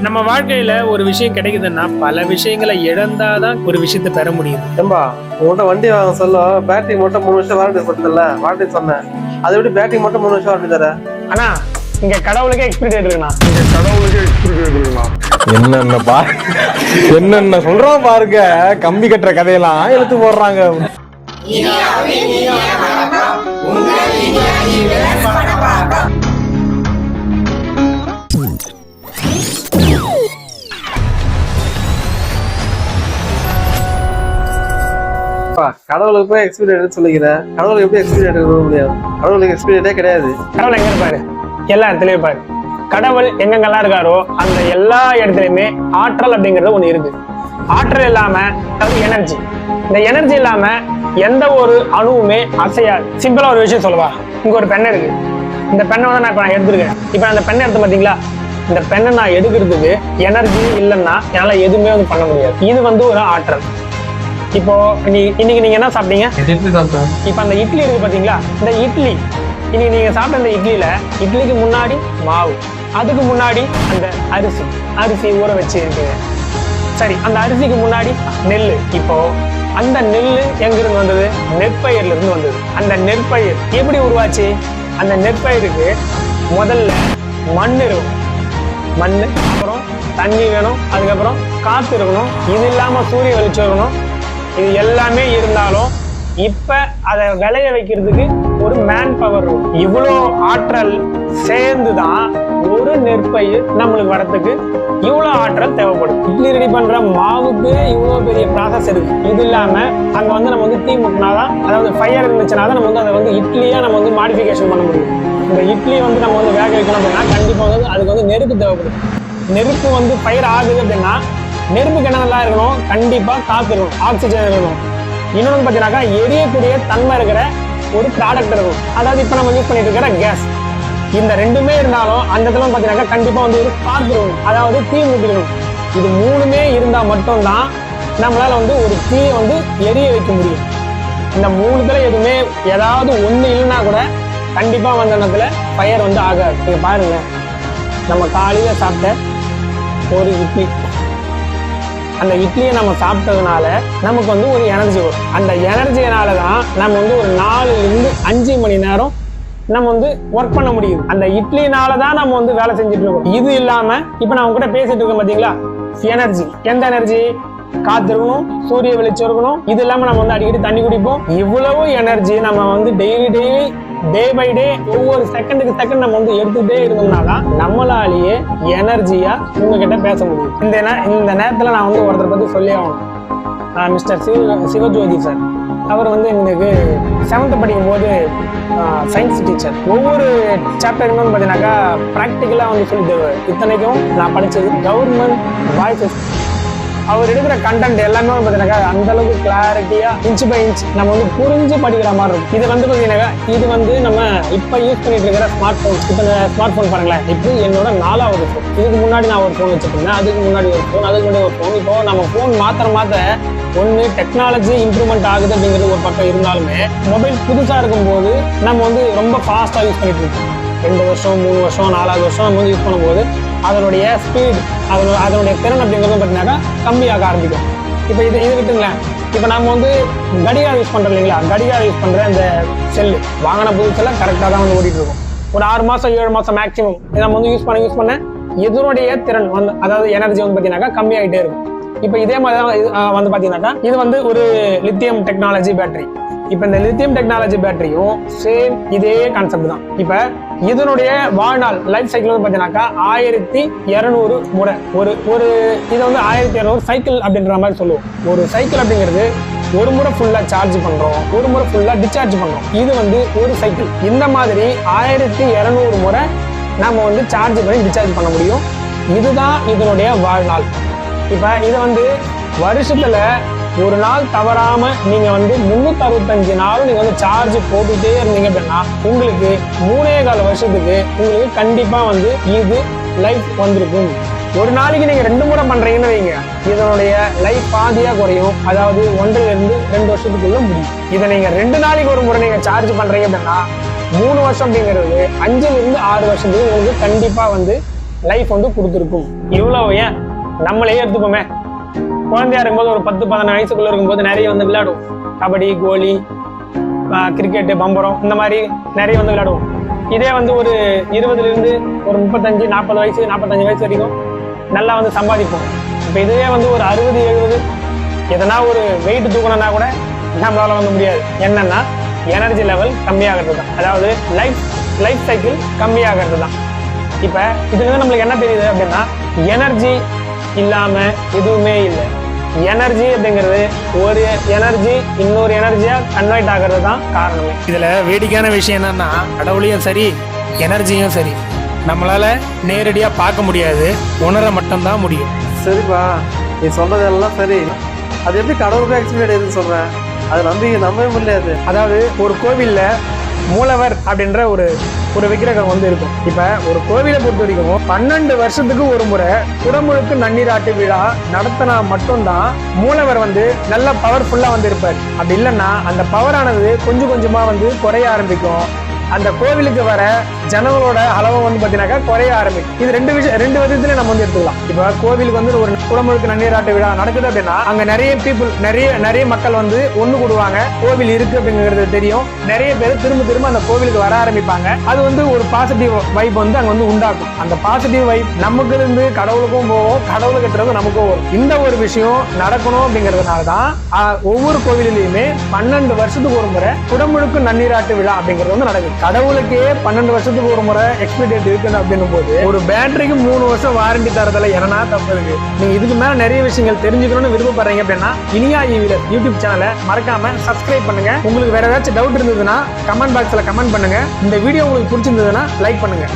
நம்ம வாழ்க்கையில ஒரு விஷயம் கிடைக்குதுன்னா பல விஷயங்களை இழந்தாதான் ஒரு விஷயத்தை பெற முடியும். ஏம்பா உங்கள்கிட்ட வண்டி வாங்க சொல்ல பேட்டரி மட்டும் 3 வருஷம் வாரண்டி கொடுத்தல வாரண்டி சொன்னேன். அதை விட பேட்டரி மட்டும் 3 வருஷம் வாரண்டி தர. ஆனா இங்க கடவுளுக்கே எக்ஸ்பிரி டேட் இருக்குண்ணா. என்னென்ன சொல்றோம் பாருங்க. கம்பி கட்டுற கதையெல்லாம் எடுத்து போடுறாங்க. கடவுளுக்கு போய் எக்ஸ்பீரியன்ஸ் சொல்லிக்கிறேன். கடவுளுக்கு எப்படி எக்ஸ்பீரியன்ஸ் கொடுக்க முடியும்? கடவுளுக்கு எக்ஸ்பீரியன்ஸே கிடையாது. கடவுள் எங்க இருப்பாரு? எல்லா இடத்துலயும் இருப்பாரு. கடவுள் எங்கெங்கெல்லாம் இருக்காரோ அந்த எல்லா இடத்துலயுமே ஆற்றல் அப்படிங்கிறது ஒண்ணு இருக்கு. ஆற்றல் இல்லாம அது எனர்ஜி. இந்த எனர்ஜி இல்லாம எந்த ஒரு அணுவுமே அசையாது. சிம்பிளா ஒரு விஷயம் சொல்லவா? இங்க ஒரு பென் இருக்கு. இந்த பெண்ணை வந்து நான் இப்ப எடுத்துருக்கேன். இப்ப அந்த பெண்ணை எடுத்து பாத்தீங்களா? இந்த பெண்ணை நான் எடுக்கிறதுக்கு எனர்ஜி இல்லைன்னா என்னால எதுவுமே வந்து பண்ண முடியாது. இது வந்து ஒரு ஆற்றல். இப்போ இன்னைக்கு நீங்க என்ன சாப்பிட்டீங்க? இப்ப அந்த இட்லி இருக்கு பாத்தீங்களா? இந்த இட்லி இன்னைக்கு நீங்க சாப்பிட்ட இந்த இட்லியில இட்லிக்கு முன்னாடி மாவு, அதுக்கு முன்னாடி அந்த அரிசி ஊற வச்சு இருக்குங்க. சரி, அந்த அரிசிக்கு முன்னாடி நெல். இப்போ அந்த நெல் எங்கிருந்து வந்தது? நெற்பயிர்ல இருந்து வந்தது. அந்த நெற்பயிர் எப்படி உருவாச்சு? அந்த நெற்பயிருக்கு முதல்ல மண் இருக்கும். மண், அப்புறம் தண்ணி வேணும், அதுக்கப்புறம் காத்து இருக்கணும், இது இல்லாம சூரிய வெளிச்சம் இருக்கணும். இது எல்லாமே இருந்தாலும் இப்ப அதை விளைய வைக்கிறதுக்கு ஒரு மேன் பவர் இருக்கும். இவ்வளோ ஆற்றல் சேர்ந்துதான் ஒரு நெற்பயிர் நம்மளுக்கு வரத்துக்கு இவ்வளவு ஆற்றல் தேவைப்படும். இட்லி ரெடி பண்ற மாவுக்கு இவ்வளவு பெரிய ப்ராசஸ் இருக்கு. இது இல்லாம அங்க வந்து நம்ம வந்து தீ முட்டினாதான், அதாவது ஃபயர் இருந்துச்சுன்னா தான் நம்ம வந்து அதை வந்து இட்லியா நம்ம வந்து மாடிஃபிகேஷன் பண்ண முடியும். இந்த இட்லி வந்து நம்ம வந்து வேக வைக்கணும் அப்படின்னா கண்டிப்பா வந்து அதுக்கு வந்து நெருப்பு தேவைப்படும். நெருப்பு வந்து ஃபயர் ஆகுது அப்படின்னா நெருப்புக்கு என்ன நல்லா இருக்கணும்? கண்டிப்பா காத்து இருக்கணும், ஆக்சிஜன் இருக்கணும். இன்னொன்னு பாத்தீங்கன்னாக்கா எரியக்கூடிய தன்மை இருக்கிற ஒரு ப்ராடக்ட் இருக்கும். அதாவது இப்ப நம்ம யூஸ் பண்ணிட்டு இருக்கிற கேஸ். இந்த ரெண்டுமே இருந்தாலும் அந்த இடத்துல பாத்தீங்கன்னாக்கா கண்டிப்பா வந்து ஒரு ஸ்பார்க் இருக்கணும், அதாவது தீ மூட்டிக்கணும். இது மூணுமே இருந்தா மட்டும்தான் நம்மளால வந்து ஒரு தீயை வந்து எரிய வைக்க முடியும். இந்த மூணுத்துல எதுவுமே ஏதாவது ஒண்ணு இல்லைன்னா கூட கண்டிப்பா வந்து அந்த இடத்துல ஃபயர் வந்து ஆகாது. நீங்க பாருங்க, நம்ம காலையில சாப்பிட்ட ஒரு இட்லி, அந்த இட்லியை நம்ம சாப்பிட்டதுனால நமக்கு வந்து ஒரு எனர்ஜி வரும். அந்த எனர்ஜினால தான் நம்ம வந்து ஒரு 4 to 5 மணி நேரம் நம்ம வந்து ஒர்க் பண்ண முடியுது. அந்த இட்லினால தான் நம்ம வந்து வேலை செஞ்சுட்டு இருக்கோம். இது இல்லாம இப்ப நான் உங்ககிட்ட பேசிட்டு இருக்கேன் பாத்தீங்களா? எனர்ஜி. எந்த எனர்ஜி? காத்து இருக்கணும், சூரிய வெளிச்சம் இருக்கணும், இது இல்லாம நம்ம வந்து அடிக்கடி தண்ணி குடிப்போம். இவ்வளவு எனர்ஜி நம்ம வந்து டெய்லி டே பை டே ஒவ்வொரு செகண்டுக்கு செகண்ட் நம்ம வந்து எடுத்துக்கிட்டே இருந்தோம்னாதான் நம்மளாலேயே எனர்ஜியா உங்ககிட்ட பேச முடியும். இந்த நேரத்துல நான் வந்து ஒருத்தரை பத்தி சொல்லி ஆகணும். Mister Sivajothi sir. அவர் வந்து எங்களுக்கு 7th படிக்கும் போது சயின்ஸ் டீச்சர். ஒவ்வொரு சாப்டருமே பார்த்தீங்கன்னாக்கா ப்ராக்டிக்கலாக வந்து சொல்லி தருவார். இத்தனைக்கும் நான் படித்தது கவர்மெண்ட் பாய்ஸ். அவர் எடுக்கிற கண்டென்ட் எல்லாமே பார்த்தீங்கன்னாக்கா அந்த அளவுக்கு கிளாரிட்டியா இன்ச் பை இன்ச் நம்ம வந்து புரிஞ்சு படிக்கிற மாதிரி இருக்கும். இது வந்து பார்த்தீங்கன்னாக்கா இது வந்து நம்ம இப்போ யூஸ் பண்ணிட்டு இருக்கிற ஸ்மார்ட் ஃபோன். இப்போ இந்த ஸ்மார்ட் ஃபோன் பாருங்களேன், இப்போ என்னோட 4வது ஃபோன். இதுக்கு முன்னாடி நான் ஒரு ஃபோன் வச்சுருந்தேன், அதுக்கு முன்னாடி ஒரு ஃபோன், அதுக்கு முன்னாடி ஒரு ஃபோன். இப்போ நம்ம ஃபோன் மாற்ற ஒன்று டெக்னாலஜி இம்ப்ரூவ்மெண்ட் ஆகுது அப்படிங்கிறது ஒரு பக்கம் இருந்தாலுமே மொபைல் புதுசாக இருக்கும்போது நம்ம வந்து ரொம்ப ஃபாஸ்ட்டாக யூஸ் பண்ணிட்டு இருக்கோம். 2 வருஷம் 3 வருஷம் 4வது வருஷம் நம்ம வந்து யூஸ் பண்ணும்போது அதனுடைய ஸ்பீட், அதனுடைய திறன் அப்படிங்கிறது பார்த்தீங்கன்னாக்கா கம்மியாக ஆரம்பிக்கும். இப்போ இது விட்டுங்களேன். இப்போ நம்ம வந்து கடிகாரம் யூஸ் பண்ணுறோம் இல்லைங்களா? கடிகாரம் யூஸ் பண்ணுற இந்த செல்லு வாங்கின புதுசெல்லாம் கரெக்டாக தான் வந்து ஓடிட்டு இருக்கும். ஒரு 6 மாதம் 7 மாதம் மேக்ஸிமம் நம்ம வந்து யூஸ் பண்ண இதனுடைய திறன் வந்து, அதாவது எனர்ஜி வந்து பார்த்தீங்கன்னாக்கா கம்மியாகிட்டே இருக்கும். இப்போ இதே மாதிரி தான் வந்து பார்த்தீங்கன்னாக்கா இது வந்து ஒரு லித்தியம் டெக்னாலஜி பேட்டரி. இப்போ இந்த லித்தியம் டெக்னாலஜி பேட்டரியும் சேம் இதே கான்செப்ட் தான். இப்போ இதனுடைய வாழ்நாள் லைஃப் சைக்கிள் வந்து பார்த்தீங்கன்னாக்கா 1200 முறை. ஒரு இதை வந்து 1200 சைக்கிள் அப்படின்ற மாதிரி சொல்லுவோம். ஒரு சைக்கிள் அப்படிங்கிறது ஒரு முறை ஃபுல்லாக சார்ஜ் பண்ணுறோம், ஒரு முறை ஃபுல்லாக டிஸ்சார்ஜ் பண்ணுறோம். இது வந்து ஒரு சைக்கிள். இந்த மாதிரி 1200 முறை நம்ம வந்து சார்ஜ் பண்ணி டிஸ்சார்ஜ் பண்ண முடியும். இதுதான் இதனுடைய வாழ்நாள். இப்போ இதை வந்து வருஷத்துல ஒரு நாள் தவறாம நீங்க வந்து 365 நாள் நீங்க வந்து சார்ஜ் போட்டுட்டே இருந்தீங்க அப்படின்னா உங்களுக்கு 3.25 வருஷத்துக்கு உங்களுக்கு கண்டிப்பா வந்து இது லைஃப் வந்திருக்கும். ஒரு நாளைக்கு நீங்க 2 முறை பண்றீங்கன்னு வைங்க, இதனுடைய லைஃப் பாதியா குறையும். அதாவது 1 to 2 வருஷத்துக்குள்ள முடியும். இதை நீங்க 2 நாளைக்கு ஒரு முறை நீங்க சார்ஜ் பண்றீங்க அப்படின்னா 3 வருஷம் அப்படிங்கிறது 5 to 6 வருஷத்துக்கு உங்களுக்கு கண்டிப்பா வந்து லைஃப் வந்து கொடுத்துருக்கும். இவ்வளவு ஏன் நம்மளே எடுத்துப்போமே, குழந்தையா இருக்கும்போது ஒரு 10-12 வயசுக்குள்ள இருக்கும்போது நிறைய வந்து விளையாடுவோம். கபடி, கோலி, கிரிக்கெட்டு, பம்பரம், இந்த மாதிரி நிறைய வந்து விளையாடுவோம். இதே வந்து ஒரு 20லேருந்து ஒரு 35-40 வயசு 45 வயசு வரைக்கும் நல்லா வந்து சம்பாதிப்போம். இப்போ இதுவே வந்து ஒரு 60-70 எதனா ஒரு வெயிட் தூக்கணும்னா கூட நம்மளால வந்து முடியாது. என்னன்னா எனர்ஜி லெவல் கம்மியாகிறது தான், அதாவது லைஃப் சைக்கிள் கம்மியாகிறது தான். இப்போ இதுல இருந்து நம்மளுக்கு என்ன தெரியுது அப்படின்னா, எனர்ஜி இல்லாம எதுவுமே இல்லை. எனர்ஜி அப்படிங்கிறது ஒரு எனர்ஜி இன்னொரு எனர்ஜியா கன்வெர்ட் ஆகிறது தான் காரணமே. இதுல வேடிக்கையான விஷயம் என்னன்னா, கடவுளையும் சரி எனர்ஜியும் சரி நம்மளால நேரடியா பார்க்க முடியாது, உணர மட்டும்தான் முடியும். சரிப்பா, நீ சொல்றதெல்லாம் சரி. அது எப்படி கடவுளுக்கு எக்ஸ்பிளைன் எதுன்னு சொல்றேன்? அது நம்பவே முடியாது. அதாவது ஒரு கோவில்ல மூலவர் அப்படின்ற ஒரு விக்கிரகம் வந்து இருக்கும். இப்ப ஒரு கோவிலை பொறுத்த வரைக்கும் 12 வருஷத்துக்கு ஒரு முறை குடமுழுக்கு நன்னீராட்டு விழா நடத்தினா மட்டும்தான் மூலவர் வந்து நல்ல பவர்ஃபுல்லா வந்து இருப்பார். அப்படி இல்லைன்னா அந்த பவரானது கொஞ்சம் கொஞ்சமா வந்து குறைய ஆரம்பிக்கும். அந்த கோவிலுக்கு வர ஜனங்களோட அளவு வந்து பாத்தீங்கன்னாக்கா குறைய ஆரம்பிக்கும். இது ரெண்டு விதத்துல நம்ம வந்து எடுத்துக்கலாம். இப்ப கோவிலுக்கு வந்து ஒரு குடமுழுக்கு நன்னீராட்டு விழா நடக்குது அப்படின்னா அங்க நிறைய மக்கள் வந்து ஒண்ணு கூடுவாங்க. கோவில் இருக்கு அப்படிங்கிறது தெரியும். நிறைய பேர் திரும்ப அந்த கோவிலுக்கு வர ஆரம்பிப்பாங்க. அது வந்து ஒரு பாசிட்டிவ் வைப் வந்து அங்க வந்து உண்டாக்கும். அந்த பாசிட்டிவ் வைப் நமக்கு இருந்து கடவுளுக்கும் போகும், கடவுளுக்கு இருந்து நமக்கும் வரும். இந்த ஒரு விஷயம் நடக்கணும் அப்படிங்கிறதுனாலதான் ஒவ்வொரு கோவிலையுமே 12 வருஷத்துக்கு ஒரு முறை குடமுழுக்கு நன்னீராட்டு விழா அப்படிங்கிறது வந்து நடக்குது. கடவுளுக்கே 12 வருஷத்துக்கு ஒரு முறை எக்ஸ்பைரி டேட் இருக்குது அப்படின்னும் போது ஒரு பேட்டரிக்கு 3 வருஷம் வாரண்டி தரதுல என்னன்னா தப்பு இருக்கு. நீங்க இதுக்கு மேல நிறைய விஷயங்கள் தெரிஞ்சுக்கணும்னு விருப்பப்படுறீங்க அப்படின்னா இனியா ஈவிலர் யூடியூப் சேனலை மறக்காம சப்ஸ்கிரைப் பண்ணுங்க. உங்களுக்கு வேற ஏதாச்சும் டவுட் இருந்ததுன்னா கமெண்ட் பாக்ஸ்ல கமெண்ட் பண்ணுங்க. இந்த வீடியோ உங்களுக்கு பிடிச்சிருந்ததுன்னா லைக் பண்ணுங்க.